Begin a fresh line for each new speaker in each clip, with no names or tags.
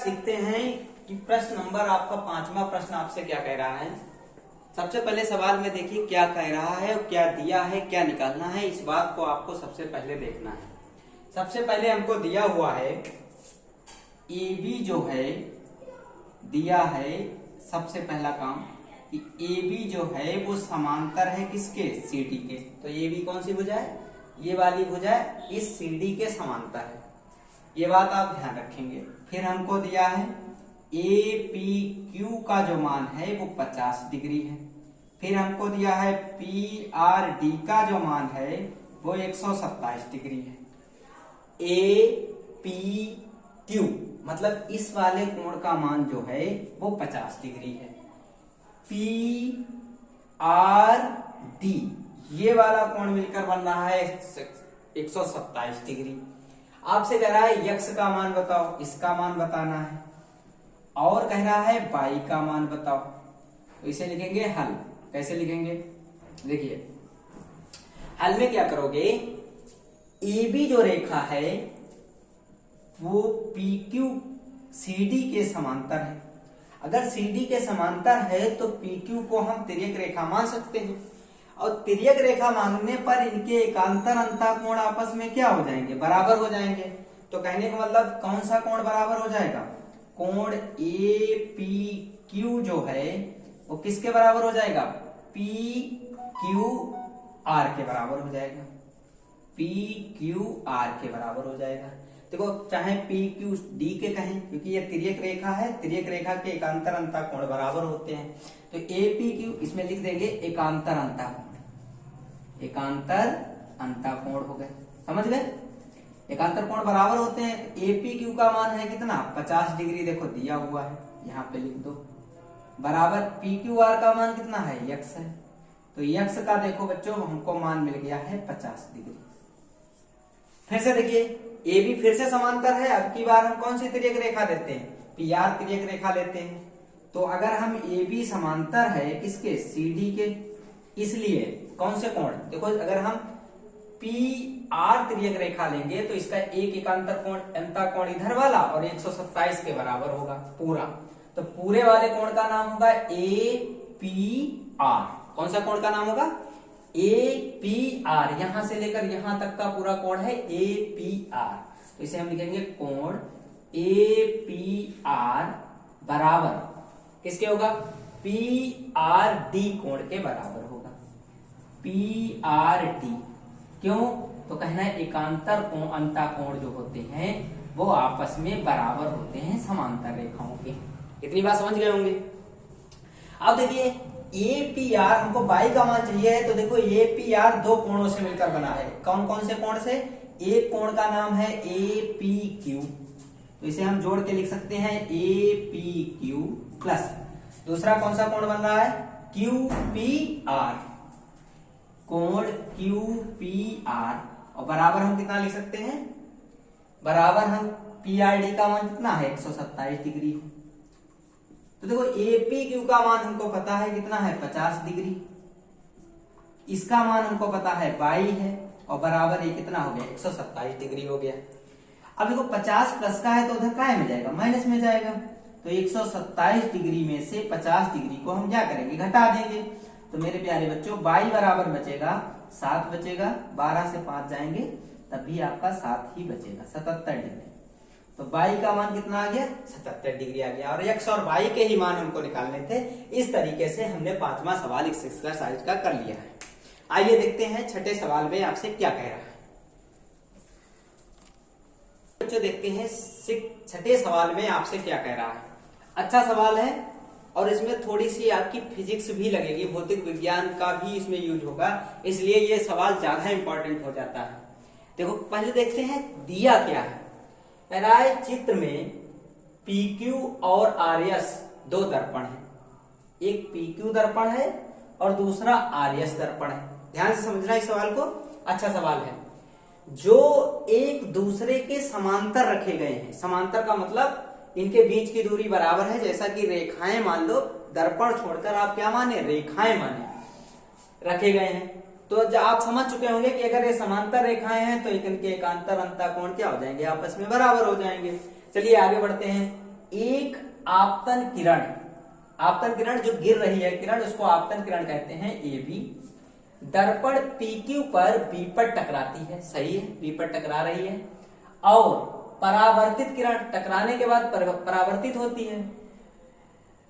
सीखते हैं कि प्रश्न नंबर आपका 5वां प्रश्न आपसे क्या कह रहा है। सबसे पहले सवाल में देखिए क्या कह रहा है और क्या दिया है, क्या निकालना है, इस बात को आपको सबसे पहले देखना है। सबसे पहले हमको दिया हुआ है ए बी जो है दिया है। सबसे पहला काम कि ए बी जो है वो समांतर है किसके, सी डी के। तो ए बी कौन सी भुजा है, ये वाली भुजा इस सी डी के समांतर है, ये बात आप ध्यान रखेंगे। फिर हमको दिया है ए पी क्यू का जो मान है वो 50 डिग्री है। फिर हमको दिया है पी आर डी का जो मान है वो 127 डिग्री है। ए पी क्यू मतलब इस वाले कोण का मान जो है वो 50 डिग्री है। पी आर डी ये वाला कोण मिलकर बन रहा है 127 डिग्री। आपसे कह रहा है यक्स का मान बताओ, इसका मान बताना है, और कह रहा है वाई का मान बताओ। तो इसे लिखेंगे हल। कैसे लिखेंगे, देखिए हल में क्या करोगे, ए बी जो रेखा है वो पी क्यू सी डी के समांतर है। अगर सी डी के समांतर है तो पी क्यू को हम तिर्यक रेखा मान सकते हैं, और तिर्यक रेखा मानने पर इनके एकांतर अंतःकोण आपस में क्या हो जाएंगे, बराबर हो जाएंगे। तो कहने का मतलब कौन सा कोण बराबर हो जाएगा, कोण ए पी क्यू जो है वो किसके बराबर हो जाएगा, पी क्यू आर के बराबर हो जाएगा। पी क्यू आर के बराबर हो जाएगा। देखो चाहे पी क्यू डी के कहें, क्योंकि ये तिर्यक रेखा है, तिर्यक रेखा के एकांतर अंतःकोण बराबर होते हैं। तो ए पी क्यू इसमें लिख देंगे एकांतर अंतःकोण, एकांतर अंतःकोण हो गए, समझ गए। एकांतर कोण बराबर होते हैं। ए पी क्यू का मान है कितना, 50 डिग्री, देखो दिया हुआ है यहाँ पे लिख दो, बराबर पी क्यू आर का मान कितना है, यक्स है। तो यक्स का देखो बच्चों हमको मान मिल गया है 50 डिग्री। फिर से देखिए ए बी फिर से समांतर है। अब की बार हम कौन सी तिर्यक रेखा देते हैं, पी आर तिर्यक रेखा लेते हैं। तो अगर हम ए बी समांतर है किसके, सी डी के, इसलिए कौन से कोण, देखो अगर हम पी आर तिर्यक रेखा लेंगे तो इसका एक एकांतर कोण अंतःकोण इधर वाला और 127 के बराबर होगा पूरा। तो पूरे वाले कोण का नाम होगा ए पी आर। कौन सा कोण का नाम होगा, ए पी आर। यहां से लेकर यहां तक का पूरा कोण है ए पी आर। तो इसे हम लिखेंगे कोण ए पी आर बराबर किसके होगा, पी आर डी कोण के बराबर होगा। पी आर डी क्यों, तो कहना है एकांतर कोण अंतःकोण जो होते हैं वो आपस में बराबर होते हैं समांतर रेखाओं के। इतनी बात समझ गए होंगे। अब देखिए ए पी आर हमको बाई का मान चाहिए है। तो देखो ए पी आर दो कोणों से मिलकर बना है। कौन कौन से कोण से, एक कोण का नाम है ए पी क्यू, तो इसे हम जोड़ के लिख सकते हैं ए पी क्यू प्लस दूसरा कौन सा कोण बन रहा है, क्यू पी आर, कोण क्यू पी आर, और बराबर हम कितना लिख सकते हैं, बराबर हम पी आर डी का मान कितना है 127 डिग्री। तो देखो ए पी क्यू का मान हमको पता है कितना है 50 डिग्री, इसका मान हमको पता है 22 है, और बराबर ये कितना हो गया 127 डिग्री हो गया। अब देखो 50 प्लस का है तो उधर काय में जाएगा, माइनस में जाएगा। तो 127 डिग्री में से 50 डिग्री को हम क्या करेंगे, घटा देंगे। तो मेरे प्यारे बच्चों y बराबर बचेगा 7 बचेगा, 12 से 5 जाएंगे तब भी आपका 7 ही बचेगा, 77 डिग्री। तो y का मान कितना आ गया, 77 डिग्री आ गया। और x और y के ही मान हमको निकालने थे। इस तरीके से हमने 5वां सवाल इस एक्सरसाइज का कर लिया है। आइए देखते हैं छठे सवाल में आपसे क्या कह रहा है। बच्चों देखते हैं छठे सवाल में आपसे क्या कह रहा है। अच्छा सवाल है और इसमें थोड़ी सी आपकी फिजिक्स भी लगेगी, भौतिक विज्ञान का भी इसमें यूज होगा, इसलिए ये सवाल ज्यादा इंपॉर्टेंट हो जाता है। देखो पहले देखते हैं दिया क्या है। कह रहा है चित्र में PQ और RS दो दर्पण है, एक PQ दर्पण है और दूसरा RS दर्पण है। ध्यान से समझना इस सवाल को, अच्छा सवाल है। जो एक दूसरे के समांतर रखे गए हैं, समांतर का मतलब इनके बीच की दूरी बराबर है, जैसा कि रेखाएं मान लो, दर्पण छोड़कर आप क्या माने, रेखाएं माने, रखे गए हैं। तो आप समझ चुके होंगे कि अगर ये समांतर रेखाएं हैं तो इनके एकांतर अंतःकोण क्या हो जाएंगे, आपस में बराबर हो जाएंगे। चलिए आगे बढ़ते हैं। एक आपतन किरण जो गिर रही है किरण, उसको आपतन किरण कहते हैं AB, दर्पण PQ पर B पर टकराती है, सही है, B पर टकरा रही है, और परावर्तित किरण टकराने के बाद परावर्तित होती है।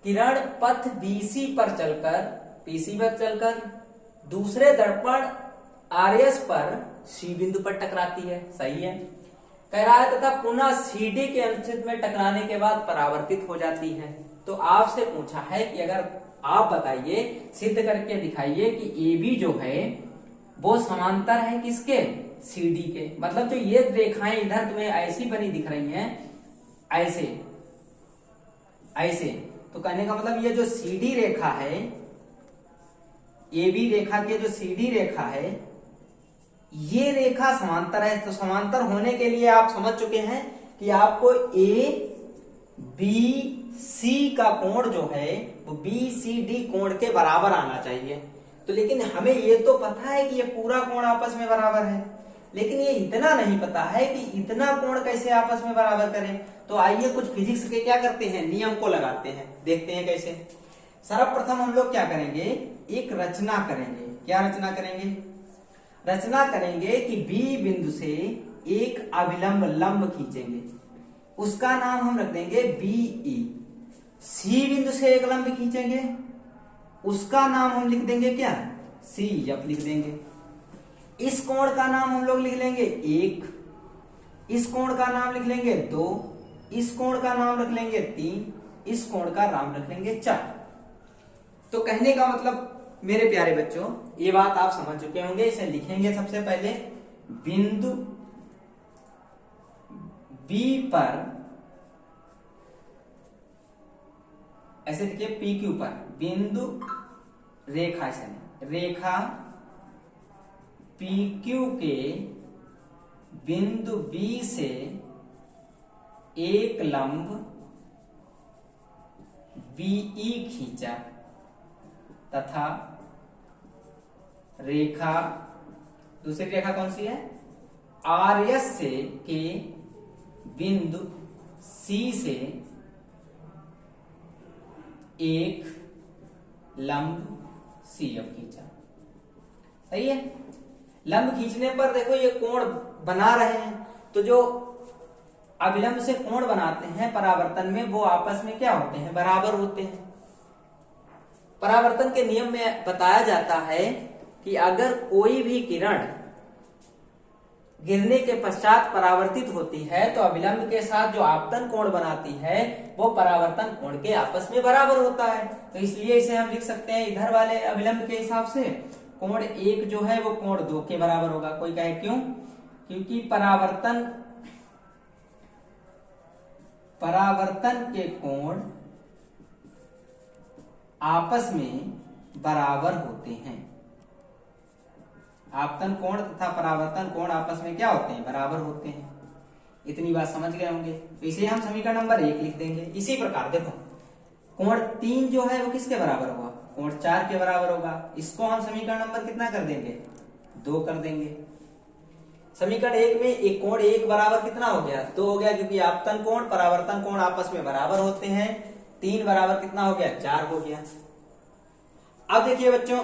किरण पथ BC पर चलकर दूसरे दर्पण RS पर C बिंदु पर टकराती है, सही है। कह रहा है तथा पुनः CD के अनुच्छेद में टकराने के बाद परावर्तित हो जाती है। तो आपसे पूछा है कि अगर आप बताइए, सिद्ध करके दिखाइए कि AB जो है वो समांतर है किसके, CD के। मतलब जो ये रेखाएं इधर तुम्हें ऐसी बनी दिख रही हैं, ऐसे, तो कहने का मतलब ये जो CD रेखा है, AB रेखा के जो CD रेखा है, ये रेखा समांतर है। तो समांतर होने के लिए आप समझ चुके हैं कि आपको ABC का कोण जो है वो BCD कोण के बराबर आना चाहिए। तो लेकिन हमें ये तो पता है कि ये पूरा कोण आपस में बराबर है, लेकिन ये इतना नहीं पता है कि इतना कोण कैसे आपस में बराबर करें। तो आइए कुछ फिजिक्स के क्या करते हैं, नियम को लगाते हैं, देखते हैं कैसे। सर्वप्रथम हम लोग क्या करेंगे, एक रचना करेंगे। क्या रचना करेंगे? रचना करेंगे कि B बिंदु से एक अविलंब लंब खींचेंगे, उसका नाम हम रख देंगे BE। C बिंदु से एक लंब खींचेंगे, उसका नाम हम लिख देंगे क्या, CF लिख देंगे। इस कोण का नाम हम लोग लिख लेंगे 1, इस कोण का नाम लिख लेंगे 2, इस कोण का नाम रख लेंगे 3, इस कोण का नाम रख लेंगे 4। तो कहने का मतलब मेरे प्यारे बच्चों, ये बात आप समझ चुके होंगे। इसे लिखेंगे सबसे पहले, बिंदु B पर, ऐसे लिखिए PQ पर, बिंदु रेखा, रेखा PQ के बिंदु B से एक लंब BE खींचा तथा रेखा, दूसरी रेखा कौन सी है, RS से के बिंदु C से एक लंब CF खींचा। सही है। लंब खींचने पर देखो ये कोण बना रहे हैं, तो जो अविलंब से कोण बनाते हैं परावर्तन में, वो आपस में क्या होते हैं, बराबर होते हैं। परावर्तन के नियम में बताया जाता है कि अगर कोई भी किरण गिरने के पश्चात परावर्तित होती है तो अविलंब के साथ जो आपतन कोण बनाती है वो परावर्तन कोण के आपस में बराबर होता है। तो इसलिए इसे हम लिख सकते हैं इधर वाले अविलंब के हिसाब से कोण 1 जो है वो कोण 2 के बराबर होगा। कोई कहे क्यों? क्योंकि परावर्तन के कोण आपस में बराबर होते हैं। आपतन कोण तथा परावर्तन कोण आपस में क्या होते हैं, बराबर होते हैं। इतनी बात समझ गए होंगे। तो इसे हम समीकरण नंबर 1 लिख देंगे। इसी प्रकार देखो, कोण 3 जो है वो किसके बराबर होगा, कोण 4 के बराबर होगा। इसको हम समीकरण नंबर कितना कर देंगे, 2 कर देंगे। समीकरण 1 में एक कोण 1 बराबर कितना हो गया, 2 हो गया, क्योंकि आपतन कोण परावर्तन कोण आपस में बराबर होते हैं। 3 बराबर कितना हो गया, 4 हो गया। अब देखिए बच्चों,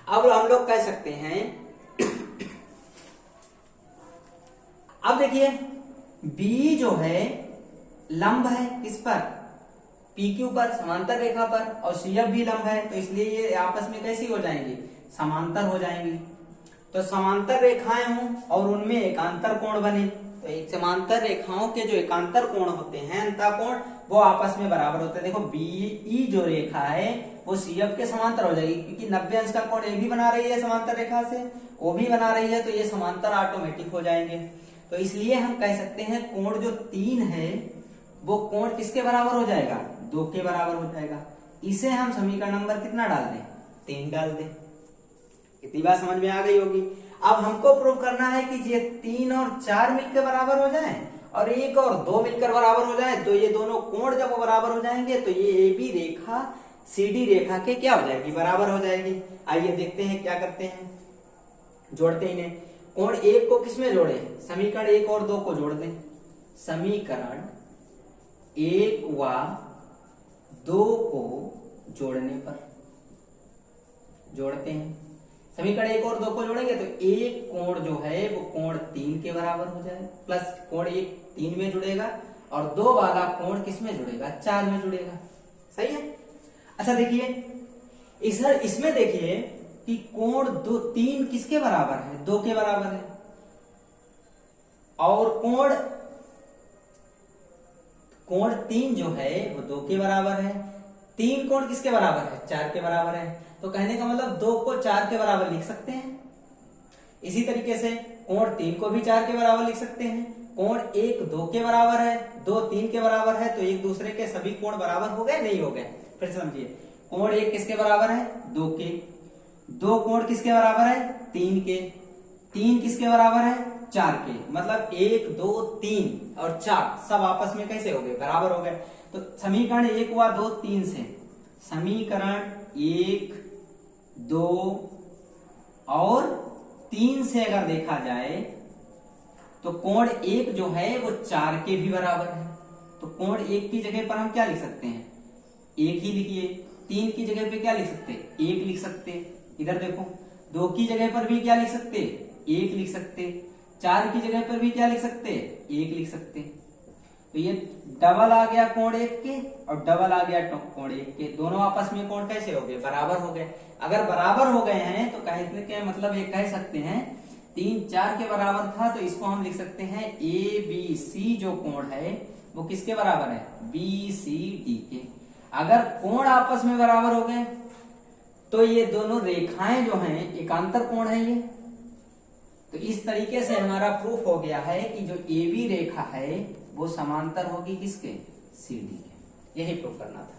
अब हम लोग कह सकते हैं, अब देखिए B जो है लंब है किस पर, PQ पर, समांतर रेखा पर, और CF भी लंब है, तो इसलिए ये आपस में कैसी हो जाएंगी, समांतर हो जाएंगी। तो समांतर रेखाएं हों और उनमें एकांतर कोण बने, तो एक समांतर रेखाओं के जो एकांतर कोण होते हैं, अंतः कोण, वो आपस में बराबर होते हैं। देखो BE जो रेखा है वो CF के समांतर हो जाएगी, क्योंकि 90 अंश का कोण ये भी बना रही है समांतर रेखा से, वो भी बना रही है, तो ये समांतर ऑटोमेटिक हो जाएंगे। तो इसलिए हम कह सकते हैं कोण जो 3 है वो कोण किसके बराबर हो जाएगा, 2 के बराबर हो जाएगा। इसे हम समीकरण नंबर कितना डाल दें, 3 डाल दें। इतनी बात समझ में आ गई होगी। अब हमको प्रूव करना है कि ये 3 और 4 मिलकर बराबर हो जाएं और 1 और 2 मिलकर बराबर हो जाए, तो ये दोनों कोण जब वो बराबर हो जाएंगे तो ये AB रेखा CD रेखा के क्या हो जाएगी, बराबर हो जाएगी। आइए देखते हैं क्या करते हैं, जोड़ते हैं इन्हें। कोण 1 को किसमें जोड़े, समीकरण 1 और 2 को जोड़ दें। समीकरण एक व दो को जोड़ने पर, जोड़ते हैं समीकरण एक और दो को जोड़ेंगे तो एक कोण जो है वो कोण 3 के बराबर हो जाएगा, प्लस कोण एक 3 में जुड़ेगा और 2 वाला कोण किस में जुड़ेगा, 4 में जुड़ेगा। सही है। अच्छा देखिए इसमें देखिए कि कोण 3 किसके बराबर है, 2 के बराबर है, और कोण 3 जो है वो 2 के बराबर है। 3 कोण किसके बराबर है, 4 के बराबर है। तो कहने का मतलब 2 को 4 के बराबर लिख सकते हैं। इसी तरीके से कोण 3 को भी 4 के बराबर लिख सकते हैं। कोण 1 2 के बराबर है, 2 3 के बराबर है, तो एक दूसरे के सभी कोण बराबर हो गए, नहीं हो गए। फिर समझिए, कोण 1 किसके बराबर है, 2 के। 2 कोण किसके बराबर है, 3 के। 3 किसके बराबर है, 4 के। मतलब 1 2 3 और 4 सब आपस में कैसे हो गए, बराबर हो गए। तो समीकरण 1 व 2 3 से, समीकरण 1 2 और 3 से अगर देखा जाए तो कोण 1 जो है वो 4 के भी बराबर है। तो कोण 1 की जगह पर हम क्या लिख सकते हैं, 1 ही लिखिए। 3 की जगह पे क्या लिख सकते, 1 लिख सकते। इधर देखो 2 की जगह पर भी क्या लिख सकते, 1 लिख सकते। 4 की जगह पर भी क्या लिख सकते, 1 लिख सकते। तो ये डबल आ गया कोण 1 के और डबल आ गया कोण 1 के, दोनों आपस में कोण कैसे हो गए, बराबर हो गए। अगर बराबर हो गए हैं तो कहने के मतलब ये कह सकते हैं 3 4 के बराबर था, तो इसको हम लिख सकते हैं ए बी सी जो कोण है वो किसके बराबर है, बी सी डी के। अगर कोण आपस में बराबर हो गए तो ये दोनों रेखाएं जो हैं एकांतर कोण है ये। तो इस तरीके से हमारा प्रूफ हो गया है कि जो ए बी रेखा है वो समांतर होगी किसके, सी डी के। यही प्रूफ करना था।